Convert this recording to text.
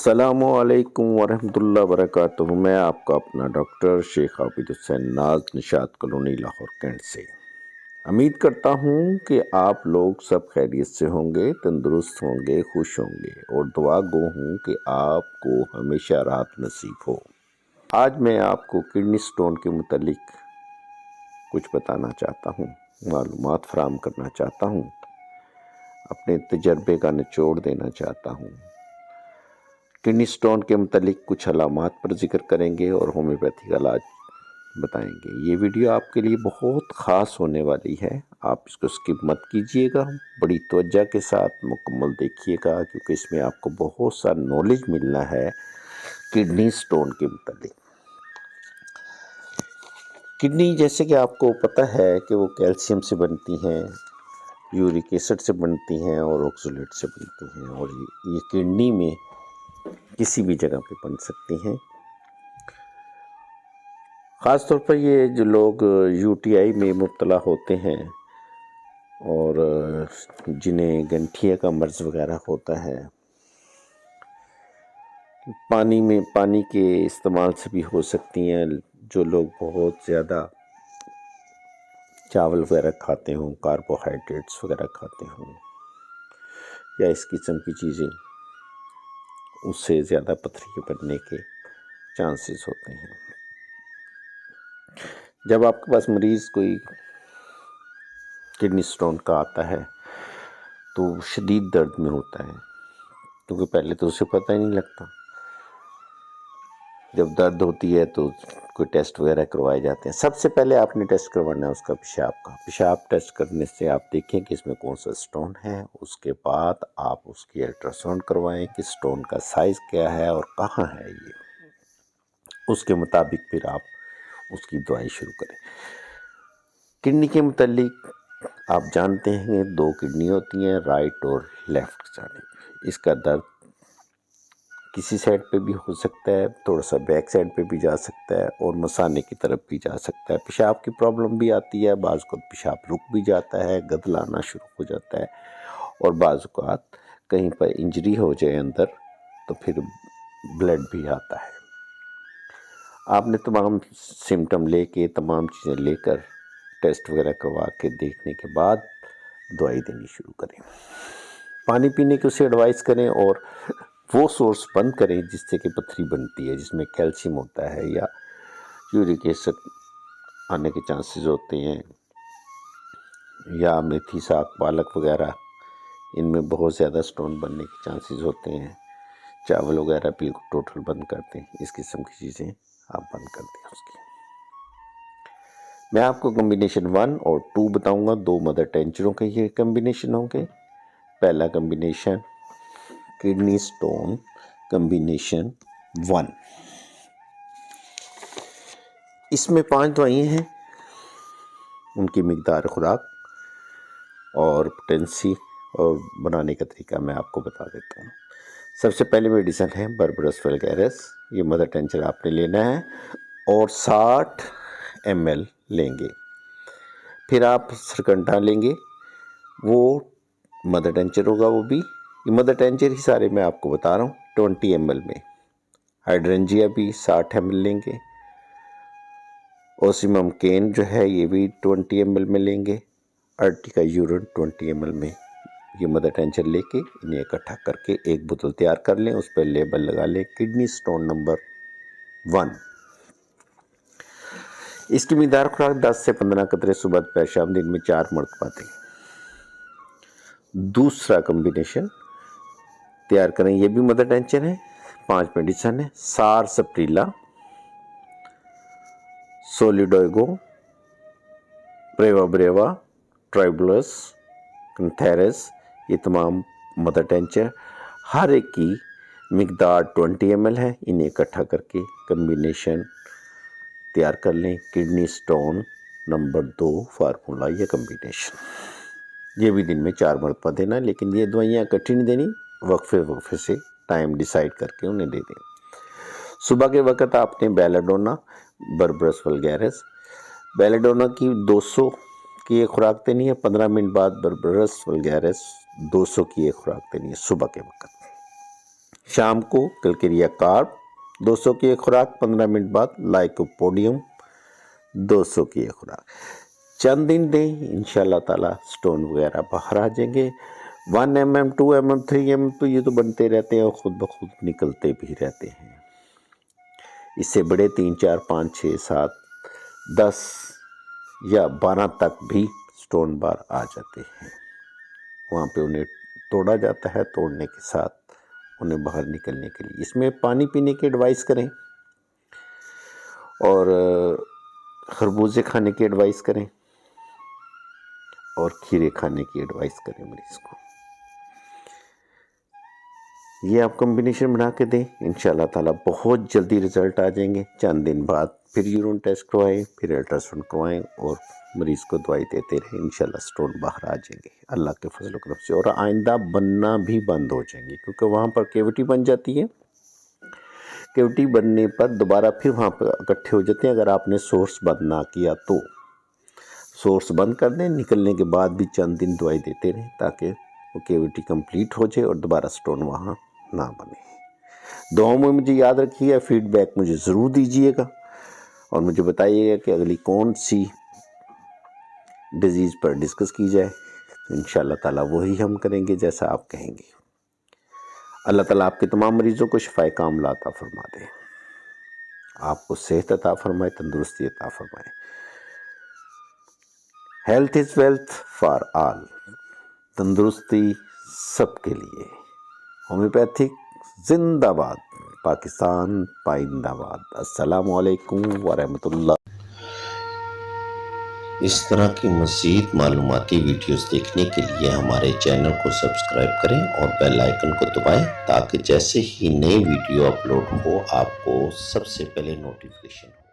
अस्सलामुअलैकुम वरहमतुल्लाहि वबरकातुहू। मैं आपका अपना डॉक्टर शेख आबिद हुसैन नाज, निशात कॉलोनी, लाहौर कैंट से उम्मीद करता हूँ कि आप लोग सब खैरियत से होंगे, तंदुरुस्त होंगे, खुश होंगे और दुआ गो हूँ कि आपको हमेशा राहत नसीब हो। आज मैं आपको किडनी स्टोन के मुतालिक कुछ बताना चाहता हूँ, मालूमात फराहम करना चाहता हूँ, अपने तजर्बे का निचोड़ देना चाहता हूँ। किडनी स्टोन के मुतालिक कुछ अलामात पर जिक्र करेंगे और होम्योपैथिक इलाज बताएंगे। ये वीडियो आपके लिए बहुत ख़ास होने वाली है, आप इसको स्किप मत कीजिएगा, बड़ी तवज्जो के साथ मुकम्मल देखिएगा, क्योंकि इसमें आपको बहुत सा नॉलेज मिलना है किडनी स्टोन के मुतालिक। किडनी जैसे कि आपको पता है कि वो कैल्शियम से बनती हैं, यूरिक एसिड से बनती हैं और ऑक्सलेट से बनती हैं, और ये किडनी में किसी भी जगह पे बन सकती हैं। ख़ास तौर पर ये जो लोग यूटीआई में मुब्तला होते हैं और जिन्हें गंठिया का मर्ज़ वगैरह होता है, पानी के इस्तेमाल से भी हो सकती हैं। जो लोग बहुत ज़्यादा चावल वगैरह खाते हों, कार्बोहाइड्रेट्स वगैरह खाते हों या इस किस्म की चीज़ें, उससे ज़्यादा पथरी बनने के चांसेस होते हैं। जब आपके पास मरीज़ कोई किडनी स्टोन का आता है तो शदीद दर्द में होता है, क्योंकि पहले तो उसे पता ही नहीं लगता। जब दर्द होती है तो कोई टेस्ट वगैरह करवाए जाते हैं। सबसे पहले आपने टेस्ट करवाना है उसका पेशाब का। पेशाब टेस्ट करने से आप देखें कि इसमें कौन सा स्टोन है, उसके बाद आप उसकी अल्ट्रासाउंड करवाएं कि स्टोन का साइज़ क्या है और कहाँ है ये। उसके मुताबिक फिर आप उसकी दवाई शुरू करें। किडनी के मुतालिक आप जानते हैं 2 किडनी होती हैं, राइट और लेफ़्ट जानिब। इसका दर्द किसी साइड पे भी हो सकता है, थोड़ा सा बैक साइड पे भी जा सकता है और मसाने की तरफ भी जा सकता है। पेशाब की प्रॉब्लम भी आती है, बाज़ को पेशाब रुक भी जाता है, गदलाना शुरू हो जाता है, और बाज़ औक़ात कहीं पर इंजरी हो जाए अंदर तो फिर ब्लड भी आता है। आपने तमाम सिम्टम लेके, तमाम चीज़ें लेकर टेस्ट वगैरह करवा के देखने के बाद दवाई देनी शुरू करें। पानी पीने की उसे एडवाइस करें और वो सोर्स बंद करें जिससे कि पथरी बनती है, जिसमें कैल्शियम होता है या यूरिक एसिड आने के चांसेस होते हैं, या मेथी साग, पालक वगैरह, इनमें बहुत ज़्यादा स्टोन बनने के चांसेस होते हैं। चावल वगैरह बिल्कुल टोटल बंद कर दें, इस किस्म की चीज़ें आप बंद कर दें उसकी। मैं आपको कम्बिनेशन 1 और 2 बताऊंगा। 2 मदर टेंचरों के ये कम्बिनेशन होंगे। पहला कम्बिनेशन किडनी स्टोन कम्बिनेशन 1। इसमें 5 दवाइयाँ हैं, उनकी मिकदार खुराक और पोटेंसी और बनाने का तरीका मैं आपको बता देता हूँ। सबसे पहले मेडिसिन है बर्बरस वल्गैरिस। ये मदर टेंचर आपने लेना है और 60 ml लेंगे। फिर आप सरकंडा लेंगे, वो मदर टेंचर होगा, वो भी ये मदर टेंचर ही सारे मैं आपको बता रहा हूँ 20 ml में। हाइड्रेंजिया भी 60 ml लेंगे। ओसिमम केन जो है ये भी 20 ml में लेंगे। अर्टिका यूरिन 20 ml में। ये मदर टेंचर लेके इन्हें इकट्ठा करके एक बोतल तैयार कर लें, उस पर लेबल लगा लें किडनी स्टोन नंबर 1। इसकी मिकदार खुराक 10 से 15 कतरे सुबह दोपहर शाम, दिन में 4 मरतबा दें। दूसरा कम्बिनेशन तैयार करें, ये भी मदर टेंचर है, 5 मेडिसिन है। सार सप्रीला, सोलिडोगो, प्रेवाब्रेवा, ट्राइबुलस, कंथेरस, ये तमाम मदर टेंचर, हर एक की मिकदार 20 ml है। इन्हें इकट्ठा करके कम्बिनेशन तैयार कर लें किडनी स्टोन नंबर 2 फार्मूला या कम्बिनेशन। ये भी दिन में 4 मरतबा देना, लेकिन ये दवाइयाँ इकट्ठी नहीं देनी, वक्फे से टाइम डिसाइड करके उन्हें दे दें। सुबह के वक्त आपने बेलाडोना, बर्बरस वल्गैरिस, बेलाडोना की 200 की एक खुराक देनी है। 15 मिनट बाद बर्बरस वल्गैरिस 200 की एक खुराक देनी है सुबह के वक्त। शाम को कैलकेरिया कार्ब 200 की एक खुराक, 15 मिनट बाद लाइकोपोडियम 200 की एक खुराक। चंद दिन दें, इंशाल्लाह ताला स्टोन वगैरह बाहर आ जाएंगे। 1 mm 2 mm 3 mm तो ये तो बनते रहते हैं और ख़ुद ब खुद निकलते भी रहते हैं। इससे बड़े 3 4 5 6 7 10 या 12 तक भी स्टोन बार आ जाते हैं। वहाँ पे उन्हें तोड़ा जाता है, तोड़ने के साथ उन्हें बाहर निकलने के लिए इसमें पानी पीने की एडवाइस करें और खरबूजे खाने की एडवाइस करें और खीरे खाने की एडवाइस करें मरीज़ को। ये आप कॉम्बिनेशन बना के दें, इंशाल्लाह ताला बहुत जल्दी रिज़ल्ट आ जाएंगे। चंद दिन बाद फिर यूरिन टेस्ट करवाएं, फिर अल्ट्रासाउंड करवाएं और मरीज़ को दवाई देते रहें, इंशाल्लाह स्टोन बाहर आ जाएंगे अल्लाह के फजल करम से। और आइंदा बनना भी बंद हो जाएंगे क्योंकि वहाँ पर कैविटी बन जाती है। कैविटी बनने पर दोबारा फिर वहाँ पर इकट्ठे हो जाते हैं। अगर आपने सोर्स बंद ना किया तो सोर्स बंद कर दें, निकलने के बाद भी चंद दिन दवाई देते रहें ताकि वो कैविटी कंप्लीट हो जाए और दोबारा स्टोन वहाँ ना बने। दुआओं में मुझे याद रखिएगा, फीडबैक मुझे ज़रूर दीजिएगा और मुझे बताइएगा कि अगली कौन सी डिज़ीज़ पर डिस्कस की जाए। इंशाल्लाह ताला वही हम करेंगे जैसा आप कहेंगे। अल्लाह ताला आपके तमाम मरीज़ों को शिफाए कामिला अता फरमा दे, आपको सेहत अता फरमाए, तंदुरुस्ती अता फरमाए। Health is wealth for all, तंदुरुस्ती सबके लिए। होम्योपैथिक जिंदाबाद, पाकिस्तान पाइंदाबाद। अस्सलामु अलैकुम वरहमतुल्लाह। इस तरह की मज़ीद मालूमाती वीडियोस देखने के लिए हमारे चैनल को सब्सक्राइब करें और बेल आइकन को दबाएं ताकि जैसे ही नई वीडियो अपलोड हो आपको सबसे पहले नोटिफिकेशन हो।